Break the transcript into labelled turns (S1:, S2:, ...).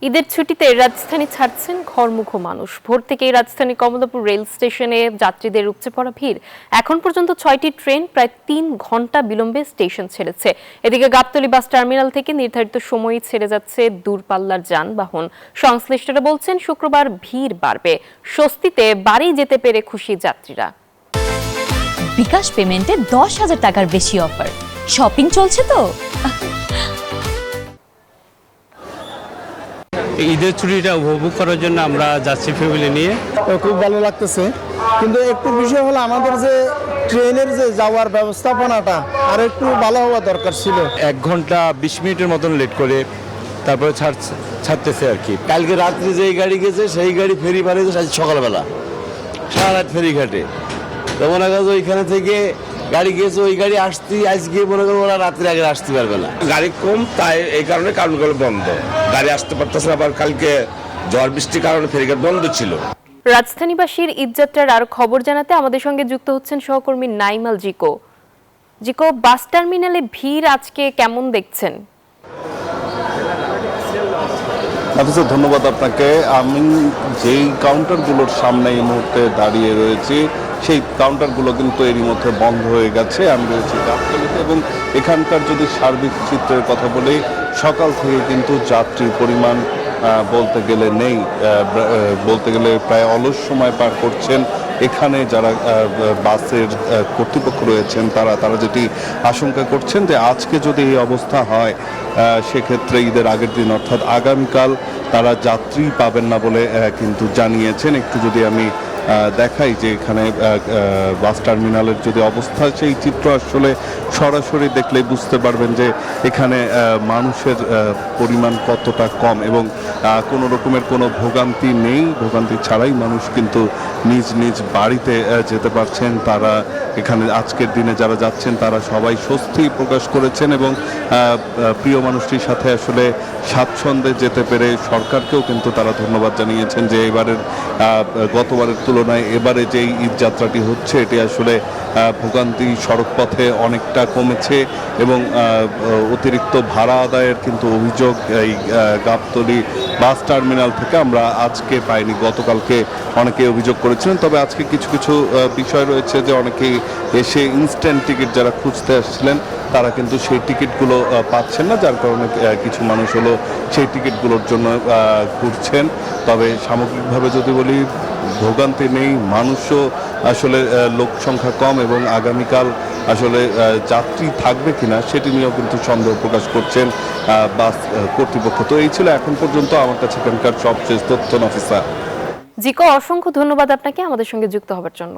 S1: ঈদের ছুটিতে রাজধানী ছাড়ছেন ঘরমুখো মানুষ। ভোর থেকেই রাজধানী কমলাপুর রেল স্টেশনে যাত্রীদের উপচে পড়া ভিড়। এখন পর্যন্ত 6টি ট্রেন প্রায় 3 ঘন্টা বিলম্বে স্টেশন ছেড়েছে। এদিকে গাবতলী বাস টার্মিনাল থেকে নির্ধারিত সময়ে ছেড়ে যাচ্ছে দূরপাল্লার যানবাহন। সংশ্লিষ্টরা বলছেন শুক্রবার ভিড় বাড়বে। স্বস্তিতে বাড়ি যেতে পেরে খুশি যাত্রীরা।
S2: বিকাশ পেমেন্টে 10,000 টাকার বেশি অফার। শপিং চলছে তো।
S3: ঈদের ছুটিটা উপভোগ করার জন্য আমরা যাচ্ছি ফ্যামিলি নিয়ে।
S4: খুব ভালো লাগতেছে, কিন্তু একটু বিষয় হলো আমাদের যে ট্রেনের যে যাওয়ার ব্যবস্থাপনাটা আর একটু ভালো হওয়া দরকার ছিল।
S5: 1 ঘন্টা 20 মিনিটের মতন লেট করে তারপরে ছাড়তেছে আর কি। কালকে রাত্রে যেই গাড়ি গেছে সেই গাড়ি ফেরি পাঠিয়েছে আজ সকালবেলা, সারা রাত ফেরি ঘাটে। তো মনে করো ওইখানে থেকে গাড়ি গেছে, ওই গাড়ি আসতে আজকে মনে করো ওরা রাত্রে আগে আসতে পারবে না।
S6: গাড়ি কম, তাই এই কারণে কারণগুলো বন্ধ, গাড়ি আসতে পারতেছে না। আবার কালকে ঝড় বৃষ্টির কারণে ফেরিঘাট বন্ধ ছিল।
S1: রাজধানীবাসীর ঈদযাত্রার আরো খবর জানাতে আমাদের সঙ্গে যুক্ত হচ্ছেন সহকর্মী নাইমাল জিকো। জিকো, বাস টার্মিনালে ভিড় আজকে কেমন দেখছেন?
S7: ধন্যবাদ আপনাকে। আমি যেই কাউন্টারগুলোর সামনে এই মুহূর্তে দাঁড়িয়ে রয়েছি, সেই কাউন্টারগুলো কিন্তু এরই মধ্যে বন্ধ হয়ে গেছে। আমি রয়েছি গাবতলীতে এবং এখানকার যদি সার্বিক চিত্রের কথা বলি, সকাল থেকে কিন্তু যাত্রীর পরিমাণ বলতে গেলে নেই। বলতে গেলে প্রায় অলস সময় পার করছেন এখানে যারা বাসের কর্তৃপক্ষ রয়েছেন। তারা যেটি আশঙ্কা করছেন যে আজকে যদি এই অবস্থা হয়, সেক্ষেত্রে ঈদের আগের দিন অর্থাৎ আগামীকাল তারা যাত্রী পাবেন না বলে কিন্তু জানিয়েছেন। একটু যদি আমি দেখাই যে এখানে বাস টার্মিনালের যদি অবস্থা, সেই চিত্র আসলে সরাসরি দেখলেই বুঝতে পারবেন যে এখানে মানুষের পরিমাণ কতটা কম এবং কোনো রকমের কোনো ভোগান্তি নেই। ভোগান্তি ছাড়াই মানুষ কিন্তু নিজ নিজ বাড়িতে যেতে পারছেন। তারা এখানে আজকের দিনে যারা যাচ্ছেন তারা সবাই স্বস্তি প্রকাশ করেছেন এবং প্রিয় মানুষটির সাথে আসলে স্বাচ্ছন্দ্যে যেতে পেরে সরকারকেও কিন্তু তারা ধন্যবাদ জানিয়েছেন যে এবারের গতবারের তুলনায় এবারে যেই ঈদ যাত্রাটি হচ্ছে এটি আসলে ভোগান্তি সড়কপথে অনেকটা কমেছে এবং অতিরিক্ত ভাড়া আদায়ের কিন্তু অভিযোগ এই গাবতলী বাস টার্মিনাল থেকে আমরা আজকে পাইনি। গতকালকে অনেকে অভিযোগ করেছিলেন, তবে আজকে কিছু কিছু বিষয় রয়েছে যে অনেকেই এসে ইনস্ট্যান্ট টিকিট যারা খুঁজতে আসছিলেন তারা কিন্তু সেই টিকিটগুলো পাচ্ছেন না, যার কারণে কিছু মানুষ হলো সেই টিকিটগুলোর জন্য ঘুরছেন। তবে সামগ্রিকভাবে যদি বলি, ভোগান্তি নেই, মানুষও আসলে লোক সংখ্যা কম এবং আগামীকাল আসলে যাত্রী থাকবে কিনা সেটি নিয়েও কিন্তু সন্দেহ প্রকাশ করছেন বাস কর্তৃপক্ষ। তো এই ছিল এখন পর্যন্ত আমার কাছে এখানকার সবশেষ তথ্য। নাফিসা
S1: জিকো, অসংখ্য ধন্যবাদ আপনাকে আমাদের সঙ্গে যুক্ত হওয়ার জন্য।